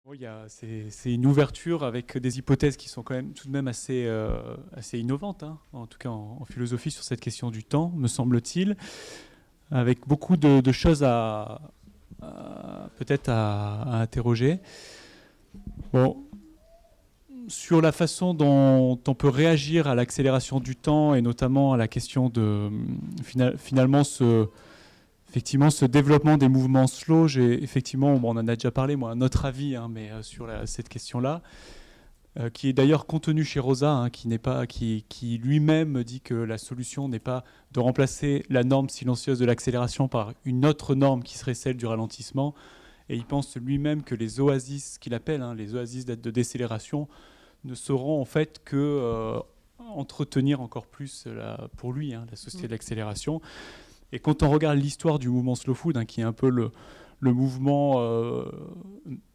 Oui, c'est une ouverture avec des hypothèses qui sont quand même tout de même assez innovantes, hein, en tout cas en philosophie sur cette question du temps, me semble-t-il, avec beaucoup de choses peut-être à interroger. Bon, sur la façon dont on peut réagir à l'accélération du temps et notamment à la question de finalement effectivement, ce développement des mouvements slow, effectivement, on en a déjà parlé, moi, un autre avis, hein, mais sur cette question-là, qui est d'ailleurs contenu chez Rosa, hein, qui lui-même dit que la solution n'est pas de remplacer la norme silencieuse de l'accélération par une autre norme qui serait celle du ralentissement. Et il pense lui-même que les oasis, qu'il appelle les oasis de décélération, ne sauront en fait que entretenir encore plus, pour lui, la société de l'accélération. Et quand on regarde l'histoire du mouvement slow food, qui est un peu le mouvement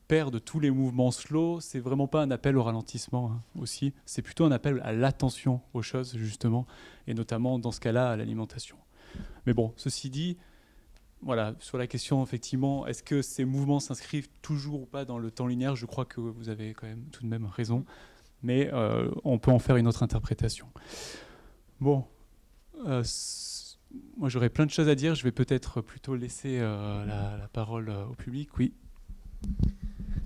père de tous les mouvements slow, c'est vraiment pas un appel au ralentissement aussi, c'est plutôt un appel à l'attention aux choses justement, et notamment dans ce cas-là à l'alimentation. Mais bon, ceci dit, voilà, sur la question effectivement, est-ce que ces mouvements s'inscrivent toujours ou pas dans le temps linéaire, je crois que vous avez quand même tout de même raison, mais on peut en faire une autre interprétation. Bon, moi, j'aurais plein de choses à dire. Je vais peut-être plutôt laisser la parole au public. Oui.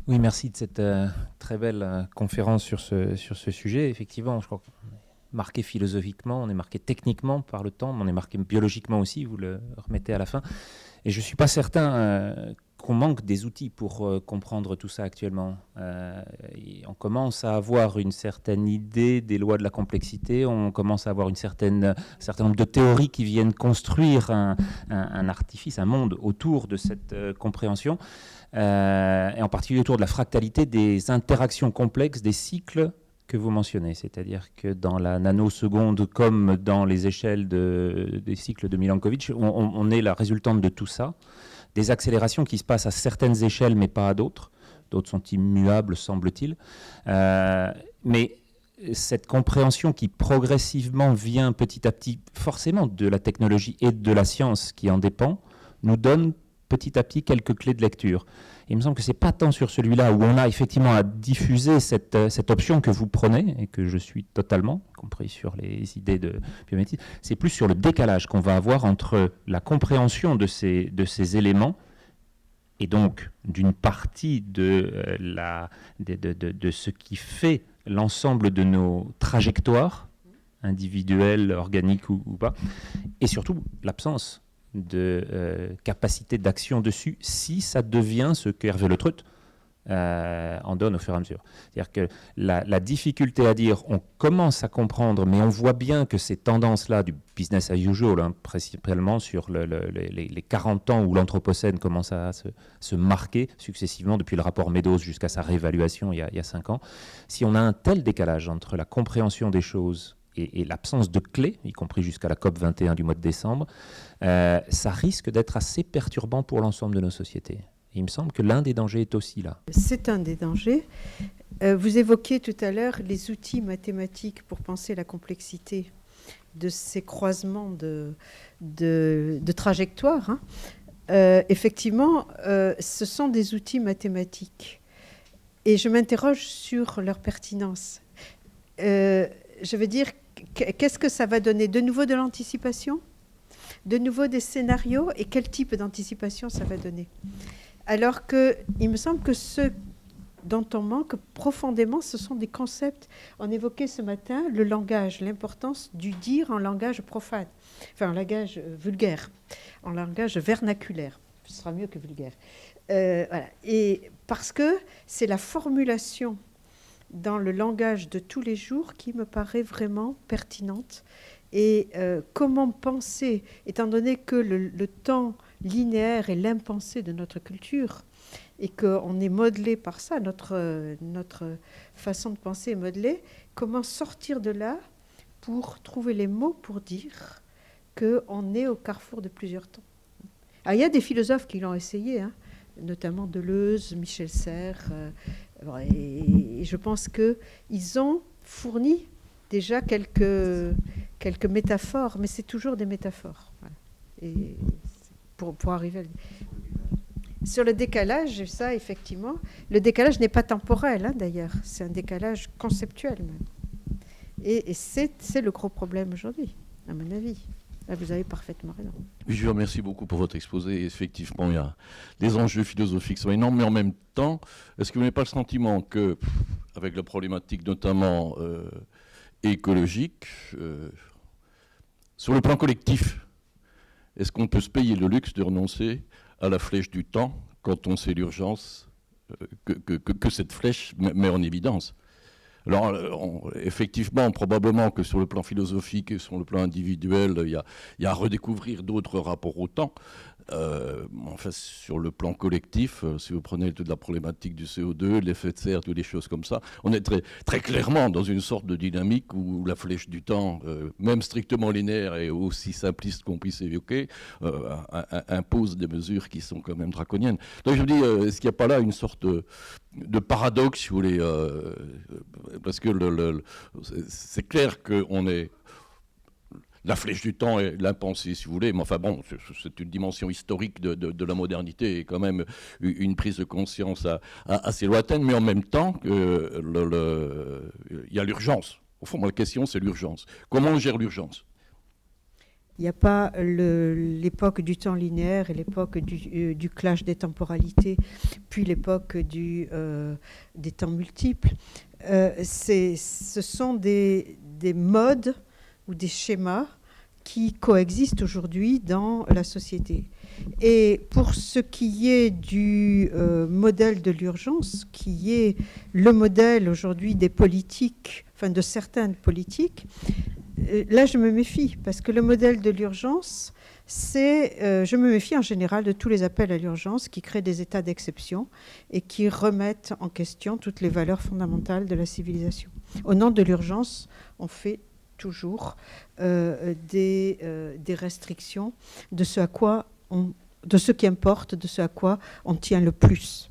Oui, merci de cette très belle conférence sur ce sujet. Effectivement, je crois qu'on est marqué philosophiquement, on est marqué techniquement par le temps, mais on est marqué biologiquement aussi, vous le remettez à la fin. Et je ne suis pas certain qu'on manque des outils pour comprendre tout ça actuellement. On commence à avoir une certaine idée des lois de la complexité, on commence à avoir un certain nombre de théories qui viennent construire un artifice, un monde autour de cette compréhension, et en particulier autour de la fractalité des interactions complexes, des cycles que vous mentionnez, c'est-à-dire que dans la nanoseconde comme dans les échelles des cycles de Milankovitch, on est la résultante de tout ça, des accélérations qui se passent à certaines échelles mais pas à d'autres. D'autres sont immuables, semble-t-il. Mais cette compréhension qui progressivement vient petit à petit, forcément de la technologie et de la science qui en dépend, nous donne petit à petit quelques clés de lecture. Et il me semble que ce n'est pas tant sur celui-là où on a effectivement à diffuser cette option que vous prenez, et que je suis totalement, y compris sur les idées de biométrie, c'est plus sur le décalage qu'on va avoir entre la compréhension de ces éléments, et donc d'une partie de ce qui fait l'ensemble de nos trajectoires, individuelles, organiques ou pas, et surtout l'absence de capacité d'action dessus si ça devient ce qu'Hervé Le Treut en donne au fur et à mesure. C'est-à-dire que la difficulté à dire on commence à comprendre, mais on voit bien que ces tendances-là du business as usual, principalement sur les 40 ans où l'Anthropocène commence à se marquer successivement depuis le rapport Meadows jusqu'à sa réévaluation il y a 5 ans, si on a un tel décalage entre la compréhension des choses et l'absence de clés, y compris jusqu'à la COP 21 du mois de décembre, ça risque d'être assez perturbant pour l'ensemble de nos sociétés. Et il me semble que l'un des dangers est aussi là. C'est un des dangers. Vous évoquiez tout à l'heure les outils mathématiques pour penser la complexité de ces croisements de trajectoires. Effectivement, ce sont des outils mathématiques. Et je m'interroge sur leur pertinence. Je veux dire, qu'est-ce que ça va donner? De nouveau de l'anticipation? De nouveau des scénarios? Et quel type d'anticipation ça va donner? Alors qu'il me semble que ce dont on manque profondément, ce sont des concepts. On évoquait ce matin le langage, l'importance du dire en langage profane, enfin en langage vulgaire, en langage vernaculaire. Ce sera mieux que vulgaire. Voilà. Et parce que c'est la formulation dans le langage de tous les jours qui me paraît vraiment pertinente. Et comment penser, étant donné que le temps linéaire est l'impensé de notre culture et qu'on est modelé par ça, notre façon de penser est modelée, comment sortir de là pour trouver les mots pour dire qu'on est au carrefour de plusieurs temps. Alors, il y a des philosophes qui l'ont essayé, notamment Deleuze, Michel Serres, et je pense qu'ils ont fourni déjà quelques métaphores, mais c'est toujours des métaphores. Voilà. Et pour arriver à... Sur le décalage, ça, effectivement, le décalage n'est pas temporel, d'ailleurs. C'est un décalage conceptuel, même. Et c'est le gros problème aujourd'hui, à mon avis. Là, vous avez parfaitement raison. Oui, je vous remercie beaucoup pour votre exposé. Effectivement, il y a des enjeux philosophiques qui sont énormes, mais en même temps, est-ce que vous n'avez pas le sentiment que, avec la problématique notamment écologique, sur le plan collectif, est-ce qu'on peut se payer le luxe de renoncer à la flèche du temps quand on sait l'urgence que cette flèche met en évidence? Alors, effectivement, probablement que sur le plan philosophique et sur le plan individuel, il y a à redécouvrir d'autres rapports au temps. Enfin, sur le plan collectif, si vous prenez toute la problématique du CO2, l'effet de serre, toutes les choses comme ça, on est très, très clairement dans une sorte de dynamique où la flèche du temps, même strictement linéaire et aussi simpliste qu'on puisse évoquer, impose des mesures qui sont quand même draconiennes. Donc je me dis, est-ce qu'il n'y a pas là une sorte de paradoxe, si vous voulez, parce que c'est clair qu'on est... La flèche du temps est l'impensé, si vous voulez, mais enfin bon, c'est une dimension historique de la modernité et quand même une prise de conscience assez lointaine, mais en même temps, il y a l'urgence. Au fond, la question, c'est l'urgence. Comment on gère l'urgence ? Il n'y a pas l'époque du temps linéaire et l'époque du clash des temporalités, puis l'époque des temps multiples. Ce sont des modes ou des schémas qui coexistent aujourd'hui dans la société. Et pour ce qui est du modèle de l'urgence, qui est le modèle aujourd'hui des politiques, enfin de certaines politiques, là je me méfie, parce que le modèle de l'urgence, je me méfie en général de tous les appels à l'urgence qui créent des états d'exception et qui remettent en question toutes les valeurs fondamentales de la civilisation. Au nom de l'urgence, on fait toujours des restrictions de ce qui importe, de ce à quoi on tient le plus.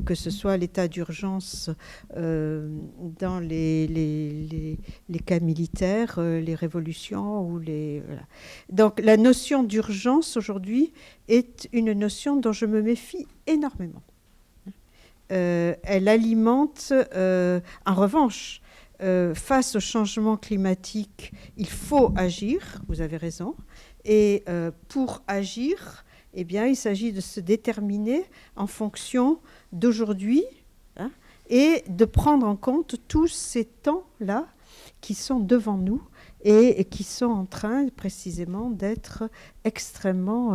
Que ce soit l'état d'urgence dans les cas militaires, les révolutions ou voilà. Donc la notion d'urgence aujourd'hui est une notion dont je me méfie énormément. Elle alimente, en revanche, face au changement climatique, il faut agir, vous avez raison, et pour agir, eh bien, il s'agit de se déterminer en fonction d'aujourd'hui et de prendre en compte tous ces temps-là qui sont devant nous et qui sont en train précisément d'être extrêmement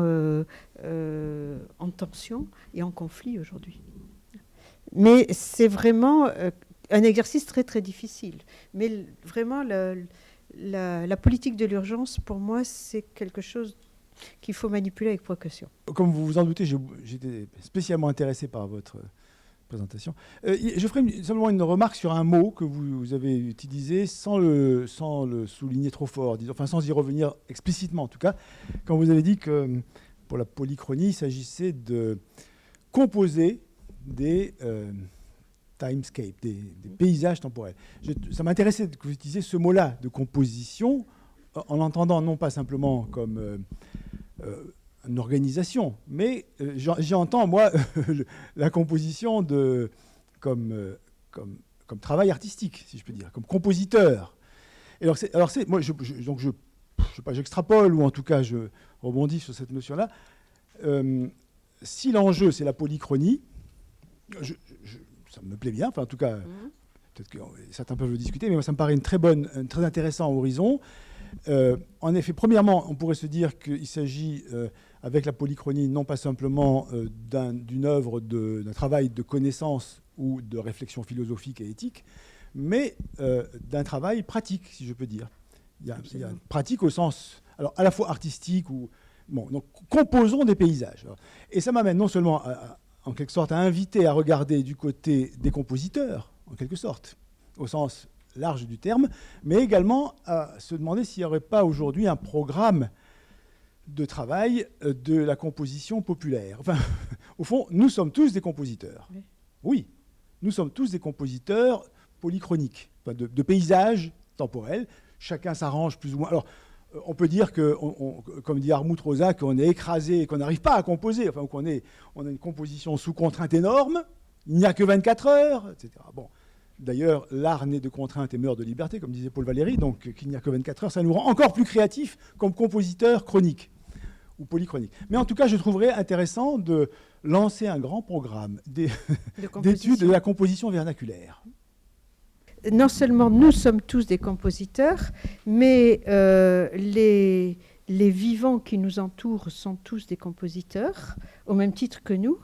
en tension et en conflit aujourd'hui. Mais c'est vraiment un exercice très très difficile. Mais vraiment, la politique de l'urgence, pour moi, c'est quelque chose qu'il faut manipuler avec précaution. Comme vous vous en doutez, j'étais spécialement intéressé par votre présentation. Je ferai simplement une remarque sur un mot que vous avez utilisé sans le souligner trop fort, enfin sans y revenir explicitement en tout cas, quand vous avez dit que pour la polychronie, il s'agissait de composer des timescapes, des paysages temporels. Ça m'intéressait que vous utilisiez ce mot-là de composition, en l'entendant non pas simplement comme une organisation, mais j'entends, moi, la composition comme travail artistique, si je peux dire, comme compositeur. Et moi, j'extrapole, ou en tout cas, je rebondis sur cette notion-là. Si l'enjeu, c'est la polychronie, ça me plaît bien, enfin, en tout cas, peut-être que certains peuvent le discuter, mais moi, ça me paraît un très intéressant horizon. En effet, premièrement, on pourrait se dire qu'il s'agit, avec la polychronie, non pas simplement d'une œuvre, d'un travail de connaissance ou de réflexion philosophique et éthique, mais d'un travail pratique, si je peux dire. Il y a une pratique au sens, alors, à la fois artistique ou... Bon, donc, composons des paysages. Et ça m'amène non seulement, en quelque sorte, à inviter à regarder du côté des compositeurs, en quelque sorte, au sens large du terme, mais également à se demander s'il n'y aurait pas aujourd'hui un programme de travail de la composition populaire. Enfin, au fond, nous sommes tous des compositeurs. Oui, nous sommes tous des compositeurs polychroniques, enfin de paysages temporels. Chacun s'arrange plus ou moins. Alors, on peut dire que, comme dit Hartmut Rosa, qu'on est écrasé, qu'on n'arrive pas à composer, enfin qu'on on a une composition sous contrainte énorme, il n'y a que 24 heures, etc. Bon. D'ailleurs, l'art naît de contraintes et meurt de liberté, comme disait Paul Valéry, donc qu'il n'y a que 24 heures, ça nous rend encore plus créatifs comme compositeurs chroniques ou polychroniques. Mais en tout cas, je trouverais intéressant de lancer un grand programme d'études de la composition vernaculaire. Non seulement nous sommes tous des compositeurs, mais les vivants qui nous entourent sont tous des compositeurs, au même titre que nous.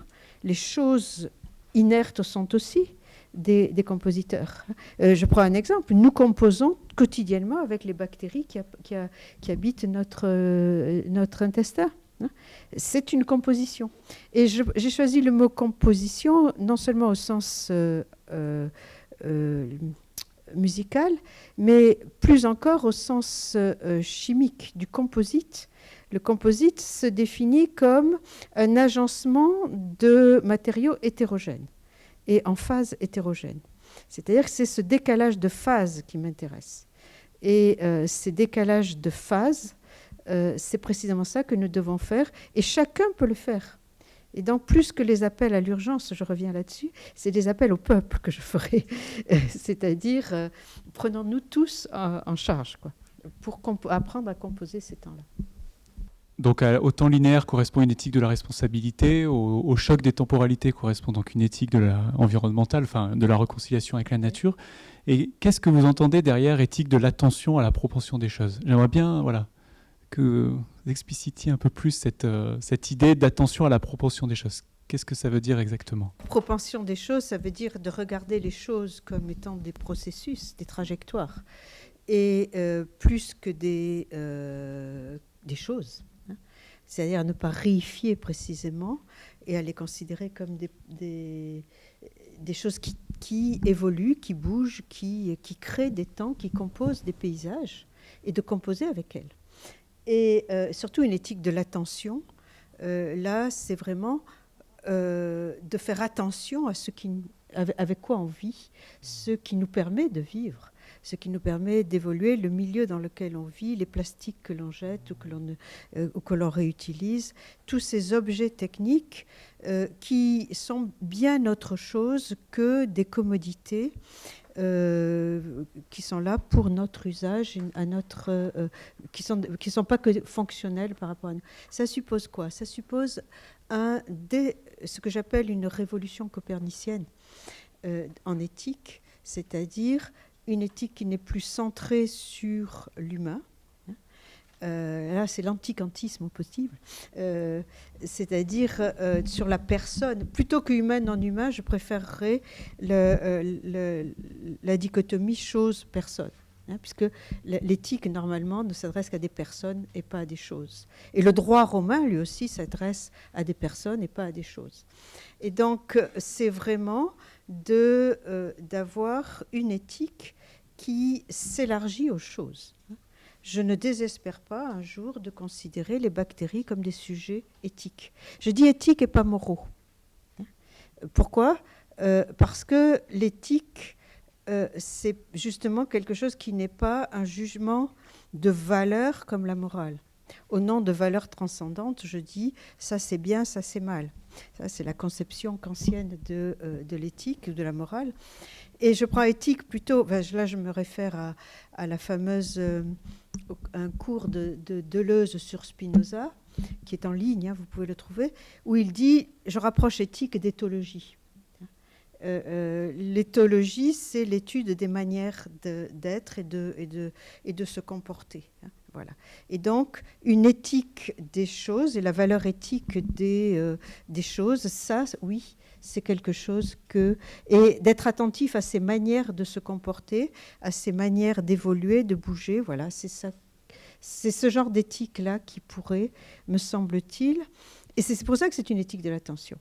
Les choses inertes sont aussi des compositeurs. Je prends un exemple. Nous composons quotidiennement avec les bactéries qui habitent notre intestin. C'est une composition. Et j'ai choisi le mot composition non seulement au sens musical, mais plus encore au sens chimique du composite. Le composite se définit comme un agencement de matériaux hétérogènes et en phase hétérogène. C'est-à-dire que c'est ce décalage de phase qui m'intéresse. Et ces décalages de phase, c'est précisément ça que nous devons faire, et chacun peut le faire. Et donc, plus que les appels à l'urgence, je reviens là-dessus, c'est des appels au peuple que je ferai. C'est-à-dire, prenons-nous tous en charge, quoi, pour apprendre à composer ces temps-là. Donc au temps linéaire correspond une éthique de la responsabilité, au choc des temporalités correspond donc une éthique environnementale, enfin de la réconciliation avec la nature. Et qu'est-ce que vous entendez derrière éthique de l'attention à la proportion des choses? J'aimerais bien que vous explicitiez un peu plus cette idée d'attention à la proportion des choses. Qu'est-ce que ça veut dire exactement? Propension des choses, ça veut dire de regarder les choses comme étant des processus, des trajectoires, et plus que des choses. C'est-à-dire à ne pas réifier précisément et à les considérer comme des choses qui évoluent, qui bougent, qui créent des temps, qui composent des paysages, et de composer avec elles. Et surtout une éthique de l'attention. Là, c'est vraiment de faire attention à avec quoi on vit, ce qui nous permet de vivre, ce qui nous permet d'évoluer, le milieu dans lequel on vit, les plastiques que l'on jette ou que l'on réutilise, tous ces objets techniques qui sont bien autre chose que des commodités qui sont là pour notre usage, qui sont pas que fonctionnels par rapport à nous. Ça suppose quoi? Ça suppose ce que j'appelle une révolution copernicienne en éthique, c'est-à-dire une éthique qui n'est plus centrée sur l'humain. Là, c'est l'antiquantisme au possible. C'est-à-dire sur la personne. Plutôt que humaine en humain, je préférerais la dichotomie chose-personne. Puisque l'éthique, normalement, ne s'adresse qu'à des personnes et pas à des choses. Et le droit romain, lui aussi, s'adresse à des personnes et pas à des choses. Et donc, c'est vraiment d'avoir une éthique qui s'élargit aux choses. Je ne désespère pas un jour de considérer les bactéries comme des sujets éthiques. Je dis éthiques et pas moraux. Pourquoi ? Parce que l'éthique, c'est justement quelque chose qui n'est pas un jugement de valeur comme la morale. Au nom de valeurs transcendantes, je dis ça c'est bien, ça c'est mal. Ça c'est la conception kantienne de l'éthique ou de la morale. Et je prends éthique plutôt, là je me réfère à la fameuse, un cours de Deleuze sur Spinoza, qui est en ligne, vous pouvez le trouver, où il dit, je rapproche éthique d'éthologie. L'éthologie, c'est l'étude des manières d'être et de se comporter. Voilà. Et donc, une éthique des choses et la valeur éthique des choses, ça, oui, c'est quelque chose que... Et d'être attentif à ces manières de se comporter, à ces manières d'évoluer, de bouger, voilà, c'est ça. C'est ce genre d'éthique-là qui pourrait, me semble-t-il, et c'est pour ça que c'est une éthique de l'attention.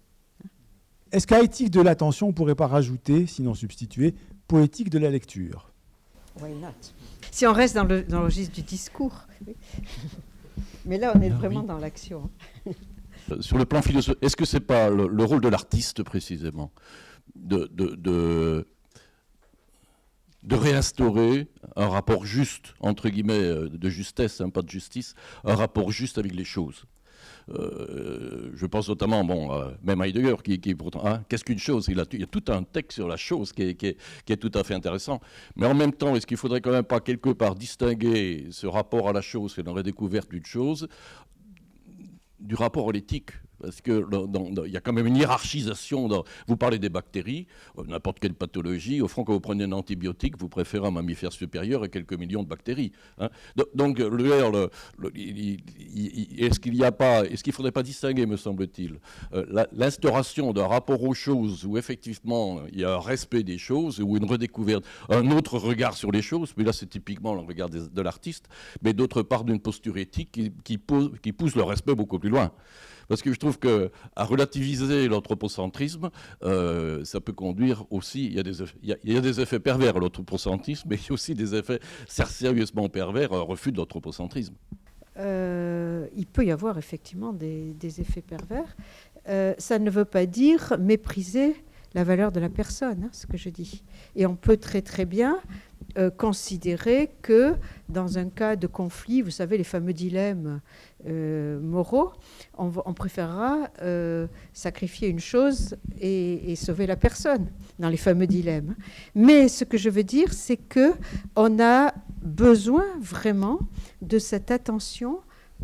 Est-ce qu'à éthique de l'attention, on ne pourrait pas rajouter, sinon substituer, poétique de la lecture? Why not? Si on reste dans le registre du discours. Mais là, on est vraiment dans l'action. Sur le plan philosophique, est-ce que ce n'est pas le rôle de l'artiste, précisément, de réinstaurer un rapport juste, entre guillemets, de justesse, pas de justice, un rapport juste avec les choses. Je pense notamment, même Heidegger, qui pourtant, qu'est-ce qu'une chose? Il y a tout un texte sur la chose qui est tout à fait intéressant. Mais en même temps, est-ce qu'il ne faudrait quand même pas quelque part distinguer ce rapport à la chose et dans la découverte d'une chose du rapport à l'éthique? Parce qu'il y a quand même une hiérarchisation. Vous parlez des bactéries, n'importe quelle pathologie. Au fond, quand vous prenez un antibiotique, vous préférez un mammifère supérieur et quelques millions de bactéries. Donc, est-ce qu'il ne faudrait pas distinguer, me semble-t-il, l'instauration d'un rapport aux choses où effectivement il y a un respect des choses, ou une redécouverte, un autre regard sur les choses, mais là c'est typiquement le regard de l'artiste, mais d'autre part d'une posture éthique qui pousse le respect beaucoup plus loin. Parce que je trouve qu'à relativiser l'anthropocentrisme, ça peut conduire aussi, il y a des effets pervers à l'anthropocentrisme, mais il y a aussi des effets sérieusement pervers à un refus de l'anthropocentrisme. Il peut y avoir effectivement des effets pervers. Ça ne veut pas dire mépriser la valeur de la personne, ce que je dis. Et on peut très très bien considérer que dans un cas de conflit, vous savez, les fameux dilemmes moraux, on préférera sacrifier une chose et sauver la personne dans les fameux dilemmes. Mais ce que je veux dire, c'est qu'on a besoin vraiment de cette attention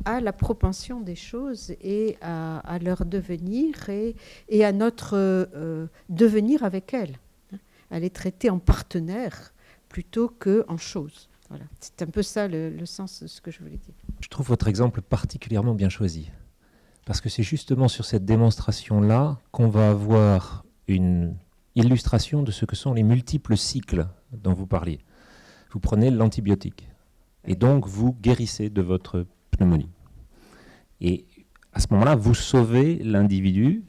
à la propension des choses et à leur devenir et à notre devenir avec elles, à les traiter en partenaires plutôt qu'en choses. Voilà. C'est un peu ça le sens de ce que je voulais dire. Je trouve votre exemple particulièrement bien choisi, parce que c'est justement sur cette démonstration-là qu'on va avoir une illustration de ce que sont les multiples cycles dont vous parliez. Vous prenez l'antibiotique, et donc vous guérissez de votre pneumonie. Et à ce moment-là, vous sauvez l'individu,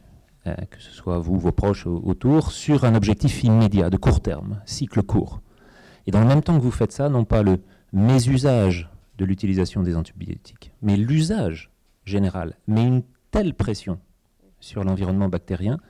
que ce soit vous, vos proches autour, sur un objectif immédiat, de court terme, cycle court. Et dans le même temps que vous faites ça, non pas le mésusage de l'utilisation des antibiotiques, mais l'usage général, met une telle pression sur l'environnement bactérien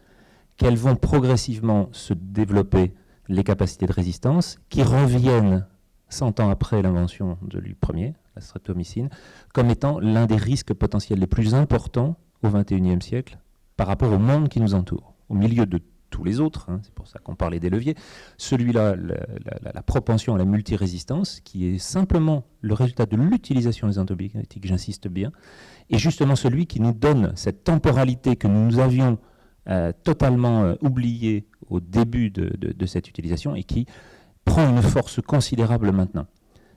qu'elles vont progressivement se développer les capacités de résistance qui reviennent 100 ans après l'invention de l'huile première, la streptomycine, comme étant l'un des risques potentiels les plus importants au XXIe siècle par rapport au monde qui nous entoure, au milieu de tous les autres, c'est pour ça qu'on parlait des leviers. Celui-là, la propension à la multirésistance, qui est simplement le résultat de l'utilisation des antibiotiques, j'insiste bien, est justement celui qui nous donne cette temporalité que nous avions totalement oubliée au début de cette utilisation et qui prend une force considérable maintenant.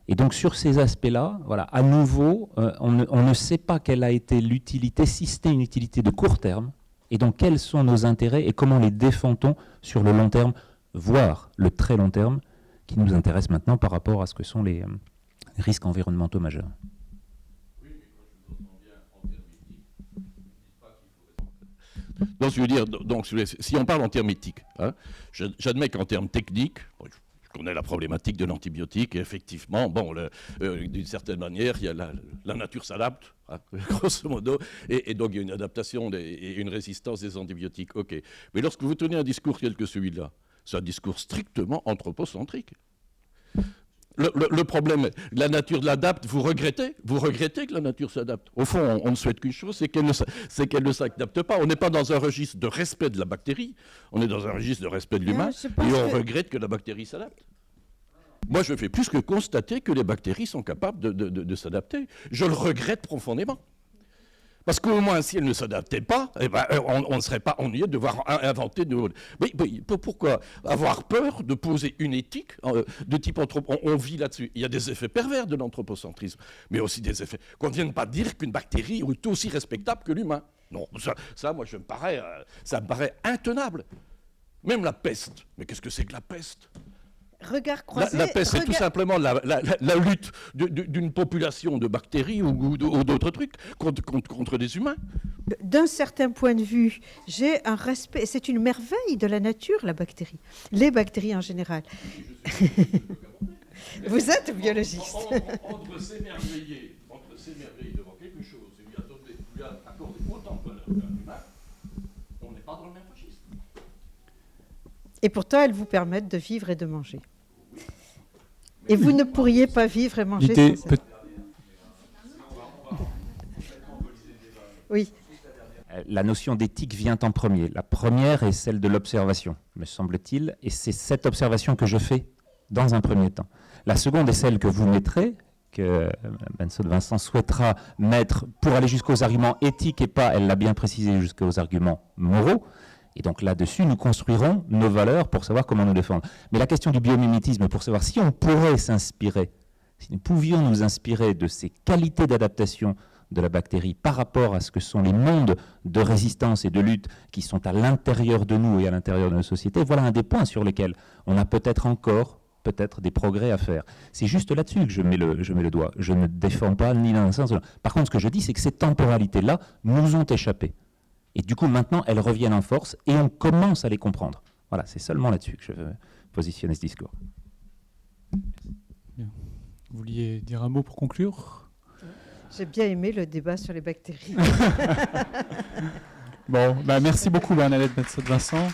Et donc sur ces aspects-là, voilà, à nouveau, on ne sait pas quelle a été l'utilité, si c'était une utilité de court terme, et donc quels sont nos intérêts et comment les défend-on sur le long terme, voire le très long terme, qui nous intéresse maintenant par rapport à ce que sont les risques environnementaux majeurs. Donc, je veux dire, si on parle en termes éthiques, j'admets qu'en termes techniques, je connais la problématique de l'antibiotique, et effectivement, d'une certaine manière, il y a la nature s'adapte, grosso modo, et donc il y a une adaptation et une résistance des antibiotiques. Ok. Mais lorsque vous tenez un discours tel que celui-là, c'est un discours strictement anthropocentrique. Le problème, la nature l'adapte, vous regrettez que la nature s'adapte. Au fond, on ne souhaite qu'une chose, c'est qu'elle ne s'adapte pas. On n'est pas dans un registre de respect de la bactérie, on est dans un registre de respect de l'humain, et on regrette que la bactérie s'adapte. Moi, je fais plus que constater que les bactéries sont capables de s'adapter. Je le regrette profondément. Parce qu'au moins, si elles ne s'adaptaient pas, on ne serait pas ennuyé de devoir inventer de... Mais pourquoi avoir peur de poser une éthique de type on vit là-dessus. Il y a des effets pervers de l'anthropocentrisme, mais aussi des effets... Qu'on ne vienne pas dire qu'une bactérie est aussi respectable que l'humain. Non, ça moi, ça me paraît intenable. Même la peste. Mais qu'est-ce que c'est que la peste ? Regard croisé, la peste, c'est tout simplement la lutte d'une population de bactéries ou d'autres trucs contre des humains. D'un certain point de vue, j'ai un respect. C'est une merveille de la nature, la bactérie. Les bactéries en général. Vous êtes biologiste. Entre s'émerveiller devant quelque chose et lui accorder autant de valeur qu'un humain, on n'est pas dans le même registre. Et pourtant, elles vous permettent de vivre et de manger. Et vous ne pourriez pas vivre et manger L'idée sans ça. peut- Oui. La notion d'éthique vient en premier. La première est celle de l'observation, me semble-t-il, et c'est cette observation que je fais dans un premier temps. La seconde est celle que vous mettrez, que Benson-Vincent souhaitera mettre pour aller jusqu'aux arguments éthiques et pas, elle l'a bien précisé, jusqu'aux arguments moraux. Et donc là-dessus, nous construirons nos valeurs pour savoir comment nous défendre. Mais la question du biomimétisme, pour savoir si on pourrait s'inspirer, si nous pouvions nous inspirer de ces qualités d'adaptation de la bactérie par rapport à ce que sont les mondes de résistance et de lutte qui sont à l'intérieur de nous et à l'intérieur de nos sociétés, voilà un des points sur lesquels on a peut-être encore des progrès à faire. C'est juste là-dessus que je mets le doigt. Je ne défends pas ni dans un sens. Par contre, ce que je dis, c'est que ces temporalités-là nous ont échappé. Et du coup, maintenant, elles reviennent en force et on commence à les comprendre. Voilà, c'est seulement là-dessus que je veux positionner ce discours. Bien. Vous vouliez dire un mot pour conclure ? J'ai bien aimé le débat sur les bactéries. Bon, merci beaucoup Bernadette Benson-Vincent.